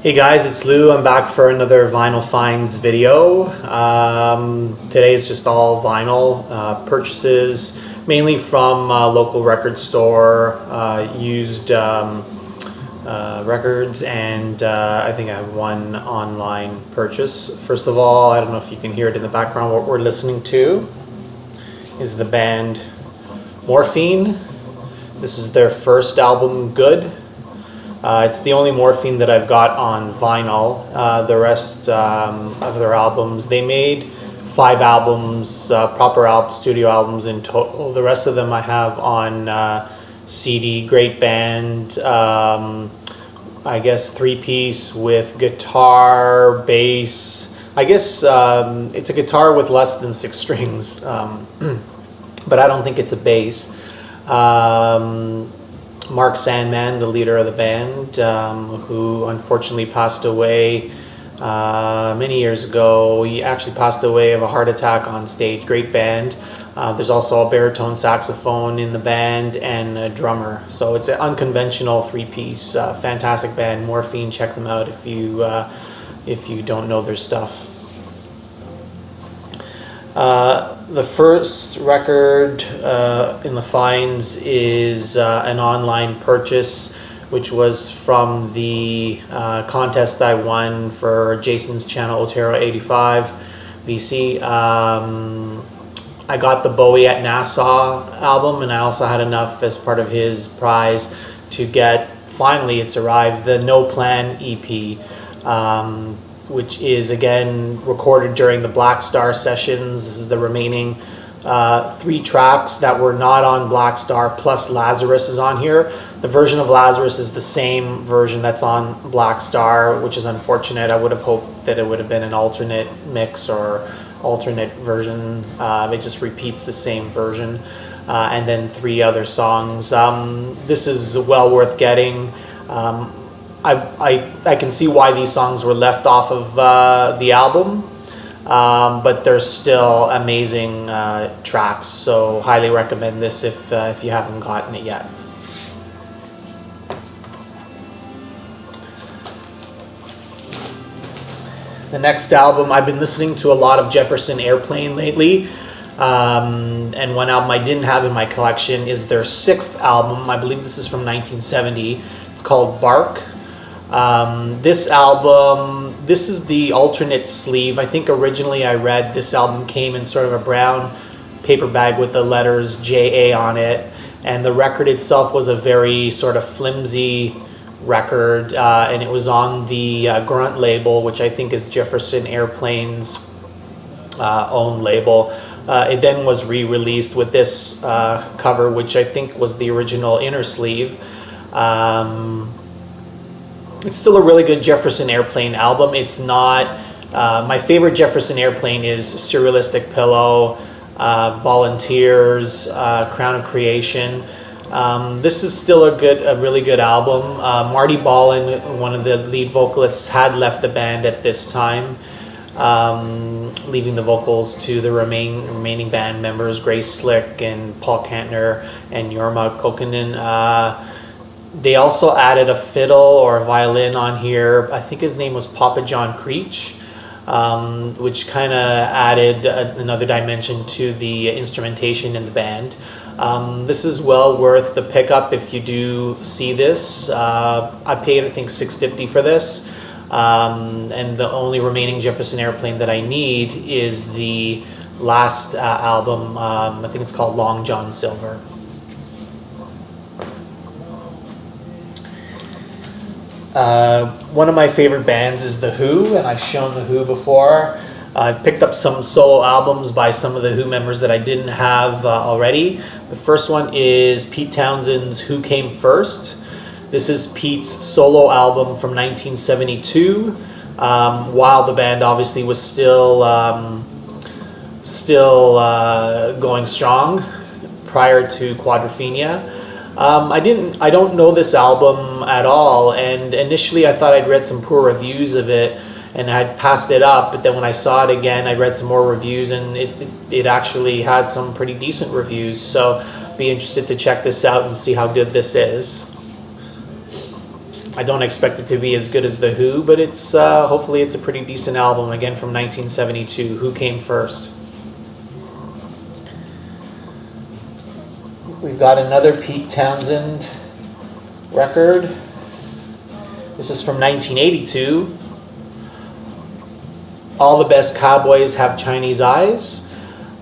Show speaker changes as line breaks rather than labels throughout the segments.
Hey guys, it's Lou. I'm back for another Vinyl Finds video. Today is just all vinyl purchases, mainly from a local record store, used records, and I think I have one online purchase. First of all, I don't know if you can hear it in the background. What we're listening to is the band Morphine. This is their first album, Good. It's the only Morphine that I've got on vinyl. The rest of their albums, they made 5 albums, proper studio albums in total. The rest of them I have on CD. Great band. I guess 3-piece with guitar, bass. I guess it's a guitar with less than 6 strings, but I don't think it's a bass. Mark Sandman, the leader of the band, who unfortunately passed away many years ago. He actually passed away of a heart attack on stage. Great band. There's also a baritone saxophone in the band and a drummer. So it's an unconventional 3-piece, fantastic band. Morphine, check them out if you don't know their stuff. The first record in the finds is an online purchase, which was from the contest I won for Jason's channel, Otero 85 VC. I got the Bowie at Nassau album, and I also had enough as part of his prize to get, finally it's arrived, the No Plan EP. Which is again recorded during the Black Star sessions. This is the remaining 3 tracks that were not on Black Star, plus Lazarus is on here. The version of Lazarus is the same version that's on Black Star, which is unfortunate. I would have hoped that it would have been an alternate mix or alternate version. It just repeats the same version. And then 3 other songs. This is well worth getting. I can see why these songs were left off of the album, but they're still amazing tracks, so highly recommend this if you haven't gotten it yet. The next album, I've been listening to a lot of Jefferson Airplane lately, and one album I didn't have in my collection is their 6th album. I believe this is from 1970. It's called Bark. This album, this is the alternate sleeve. I think originally I read this album came in sort of a brown paper bag with the letters JA on it, and the record itself was a very sort of flimsy record, and it was on the Grunt label, which I think is Jefferson Airplane's own label. It then was re-released with this cover, which I think was the original inner sleeve. It's still a really good Jefferson Airplane album. It's not, my favorite Jefferson Airplane is Surrealistic Pillow, Volunteers, Crown of Creation. This is still a really good album. Marty Ballin, one of the lead vocalists, had left the band at this time, leaving the vocals to the remaining band members, Grace Slick and Paul Kantner and Jorma Kokkonen. They also added a fiddle or a violin on here. I think his name was Papa John Creech, which kind of added another dimension to the instrumentation in the band. This is well worth the pickup if you do see this. I paid, I think, $6.50 for this. And the only remaining Jefferson Airplane that I need is the last album. I think it's called Long John Silver. One of my favorite bands is The Who, and I've shown The Who before. I've picked up some solo albums by some of the Who members that I didn't have already. The first one is Pete Townshend's Who Came First. This is Pete's solo album from 1972, while the band obviously was still going strong prior to Quadrophenia. I don't know this album at all, and initially I thought I'd read some poor reviews of it and I'd passed it up, but then when I saw it again I read some more reviews, and it actually had some pretty decent reviews, so be interested to check this out and see how good this is. I don't expect it to be as good as The Who, but it's hopefully it's a pretty decent album. Again, from 1972. Who came first? We've got another Pete Townsend record. This is from 1982. All the Best Cowboys Have Chinese Eyes.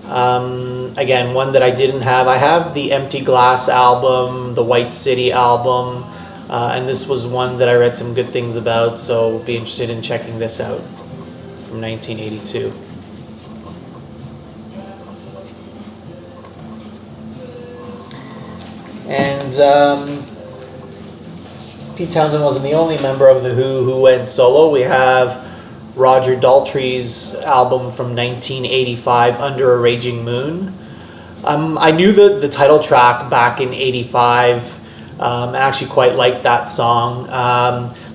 Again, one that I didn't have. I have the Empty Glass album, the White City album, and this was one that I read some good things about, so be interested in checking this out from 1982. And Pete Townsend wasn't the only member of The Who went solo. We have Roger Daltrey's album from 1985, Under a Raging Moon. I knew the title track back in 85, and actually quite liked that song.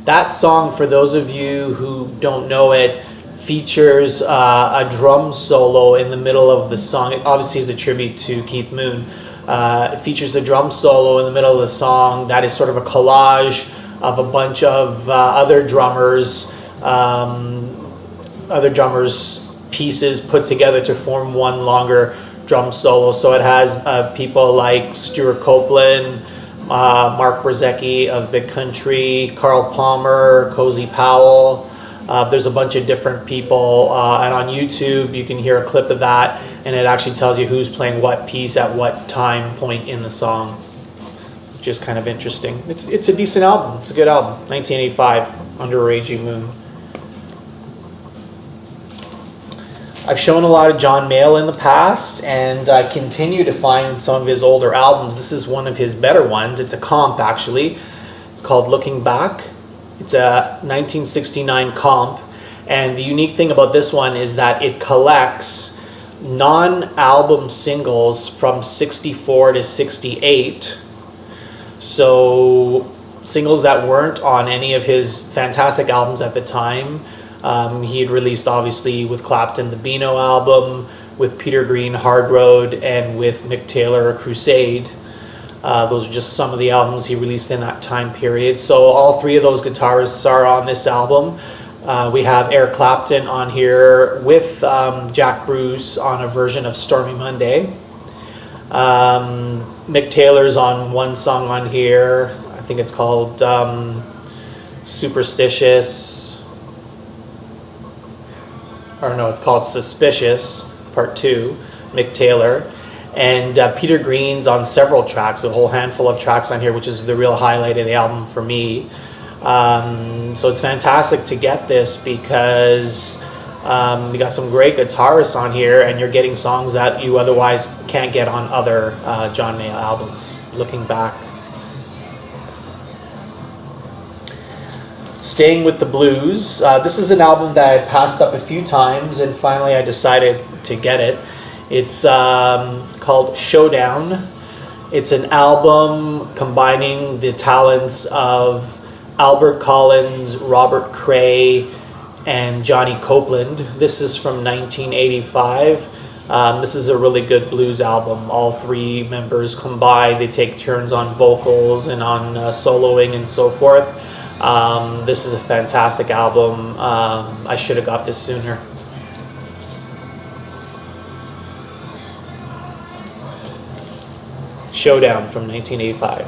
That song, for those of you who don't know it, features a drum solo in the middle of the song. It obviously is a tribute to Keith Moon. It features a drum solo in the middle of the song that is sort of a collage of a bunch of other drummers' pieces put together to form one longer drum solo. So it has people like Stuart Copeland, Mark Brzezicki of Big Country, Carl Palmer, Cozy Powell. There's a bunch of different people, and on YouTube you can hear a clip of that, and it actually tells you who's playing what piece at what time point in the song, which is kind of interesting. It's a decent album. It's a good album. 1985, Under a Raging Moon. I've shown a lot of John Mayall in the past, and I continue to find some of his older albums. This is one of his better ones. It's a comp, actually. It's called Looking Back. It's a 1969 comp, and the unique thing about this one is that it collects non-album singles from 64 to 68. So singles that weren't on any of his fantastic albums at the time. He had released, obviously, with Clapton, the Beano album, with Peter Green, Hard Road, and with Mick Taylor, Crusade. Those are just some of the albums he released in that time period. So all three of those guitarists are on this album. We have Eric Clapton on here with Jack Bruce on a version of Stormy Monday. Mick Taylor's on one song on here. I think it's called Superstitious. Or no, it's called Suspicious, Part 2, Mick Taylor. And Peter Green's on several tracks, a whole handful of tracks on here, which is the real highlight of the album for me. So it's fantastic to get this because you got some great guitarists on here, and you're getting songs that you otherwise can't get on other John Mayall albums. Looking Back. Staying with the blues. This is an album that I passed up a few times, and finally I decided to get it. It's called Showdown. It's an album combining the talents of Albert Collins, Robert Cray, and Johnny Copeland. This is from 1985. This is a really good blues album. All three members combined. They take turns on vocals and on soloing and so forth. This is a fantastic album. I should have got this sooner. Showdown from 1985.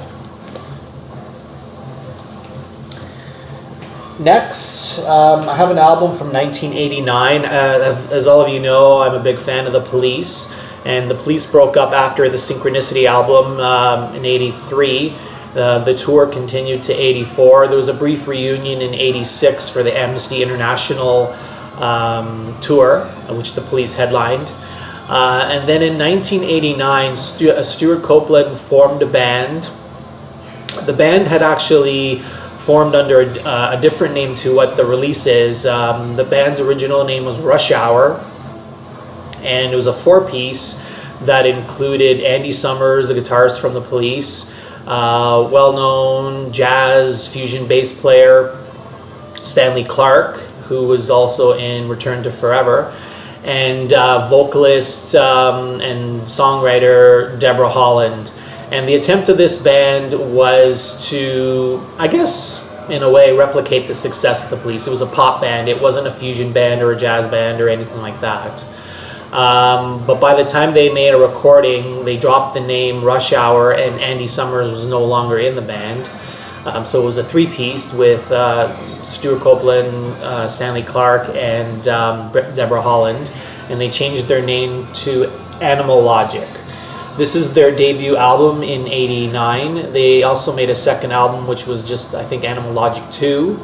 Next, I have an album from 1989. As all of you know, I'm a big fan of The Police, and The Police broke up after the Synchronicity album in 83. The tour continued to 84. There was a brief reunion in 86 for the Amnesty International tour, which The Police headlined. And then in 1989, Stuart Copeland formed a band. The band had actually formed under a different name to what the release is. The band's original name was Rush Hour, and it was a four-piece that included Andy Summers, the guitarist from The Police, well-known jazz fusion bass player Stanley Clarke, who was also in Return to Forever, and vocalist and songwriter Deborah Holland. And the attempt of this band was to, I guess, in a way, replicate the success of the Police. It was a pop band. It wasn't a fusion band or a jazz band or anything like that. But by the time they made a recording, they dropped the name Rush Hour, and Andy Summers was no longer in the band. So it was a three-piece with Stuart Copeland, Stanley Clarke, and Deborah Holland, and they changed their name to Animal Logic. This is their debut album in '89. They also made a second album, which was just, I think, Animal Logic 2.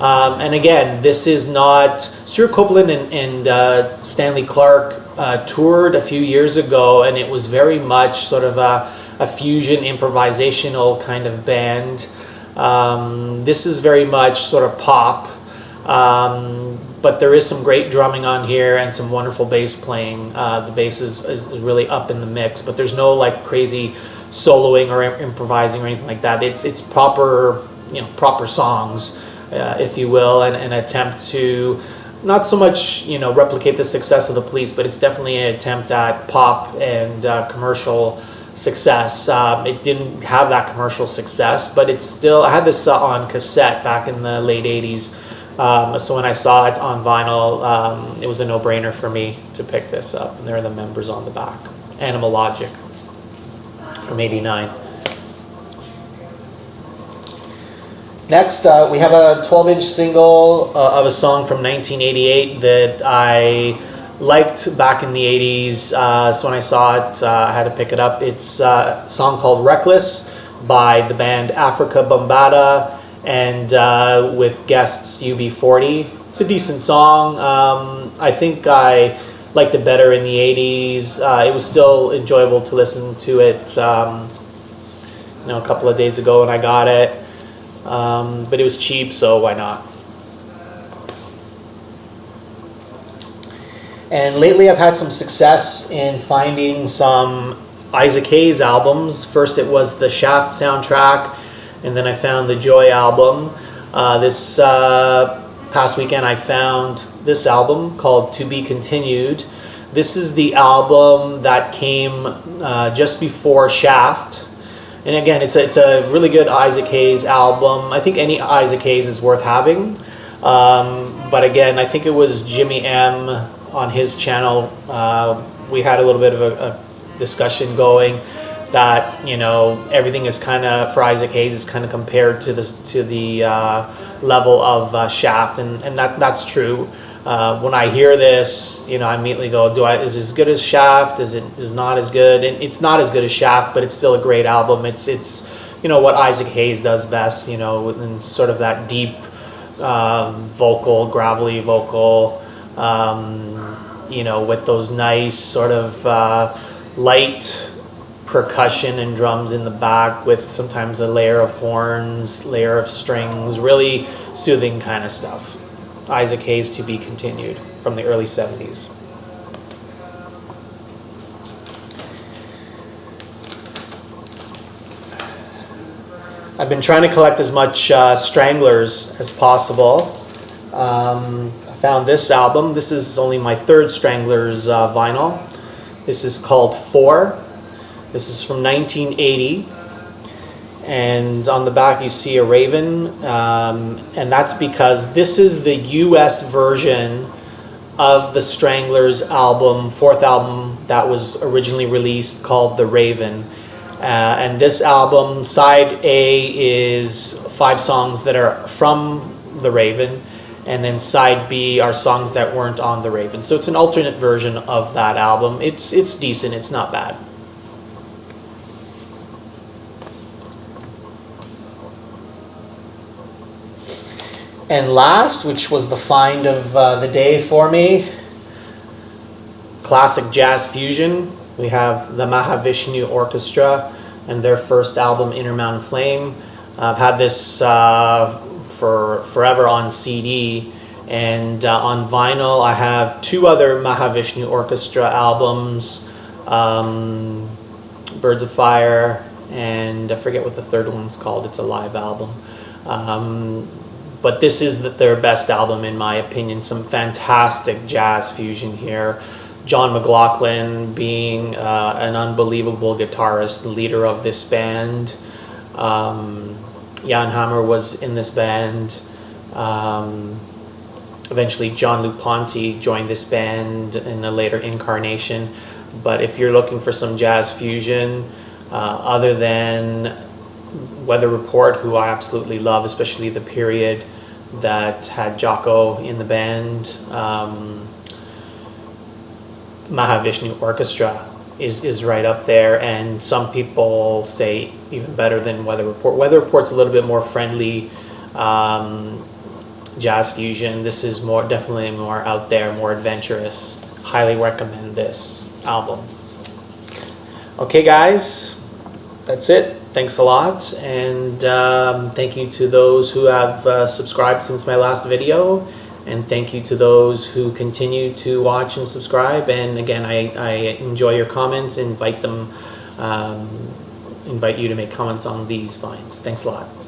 And again, this is not... Stuart Copeland and Stanley Clarke toured a few years ago, and it was very much sort of a fusion improvisational kind of band. This is very much sort of pop, but there is some great drumming on here and some wonderful bass playing. The bass is really up in the mix, but there's no like crazy soloing or improvising or anything like that. It's proper, proper songs, if you will, and an attempt to not so much replicate the success of the Police, but it's definitely an attempt at pop and commercial success. It didn't have that commercial success, but it's still... I had this on cassette back in the late '80s. So when I saw it on vinyl, it was a no-brainer for me to pick this up. And there are the members on the back. Animal Logic from '89. Next, we have a 12-inch single of a song from 1988 that I liked back in the '80s. So when I saw it, I had to pick it up. It's a song called Reckless by the band Africa Bambaataa, and with guests UB40. It's a decent song. I think I liked it better in the '80s. It was still enjoyable to listen to it a couple of days ago when I got it. But it was cheap, so why not? And lately I've had some success in finding some Isaac Hayes albums. First it was the Shaft soundtrack, and then I found the Joy album. This past weekend I found this album called To Be Continued. This is the album that came just before Shaft. And again, it's a really good Isaac Hayes album. I think any Isaac Hayes is worth having. But again, I think it was Jimmy M on his channel. We had a little bit of a discussion going that everything is kind of, for Isaac Hayes, is kind of compared to the level of Shaft, and that's true. When I hear this, I immediately go, is it as good as Shaft? Is not as good? And it's not as good as Shaft, but it's still a great album. It's what Isaac Hayes does best, and sort of that deep vocal, gravelly vocal, with those nice sort of light percussion and drums in the back, with sometimes a layer of horns, layer of strings, really soothing kind of stuff. Isaac Hayes, To Be Continued, from the early '70s. I've been trying to collect as much Stranglers as possible. I found this album. This is only my third Stranglers vinyl. This is called 4. This is from 1980. And on the back you see a raven, and that's because this is the US version of the Stranglers album, fourth album that was originally released, called The Raven. And this album, side A, is 5 songs that are from The Raven, and then side B are songs that weren't on The Raven. So it's an alternate version of that album. It's decent, it's not bad. And last, which was the find of the day for me, classic jazz fusion. We have the Mahavishnu Orchestra and their first album, Intermountain Flame. I've had this for forever on CD, and on vinyl I have 2 other Mahavishnu Orchestra albums, Birds of Fire, and I forget what the third one's called. It's a live album. But this is their best album in my opinion. Some fantastic jazz fusion here. John McLaughlin being an unbelievable guitarist, leader of this band. Jan Hammer was in this band. Eventually John Luke Ponty joined this band in a later incarnation. But if you're looking for some jazz fusion, other than Weather Report, who I absolutely love, especially the period that had Jocko in the band, Mahavishnu Orchestra is right up there, and some people say even better than Weather Report. Weather Report's a little bit more friendly jazz fusion. This is definitely more out there, more adventurous. Highly recommend this album. Okay guys, that's it. Thanks a lot, and thank you to those who have subscribed since my last video, and thank you to those who continue to watch and subscribe. And again, I enjoy your comments. Invite you to make comments on these finds. Thanks a lot.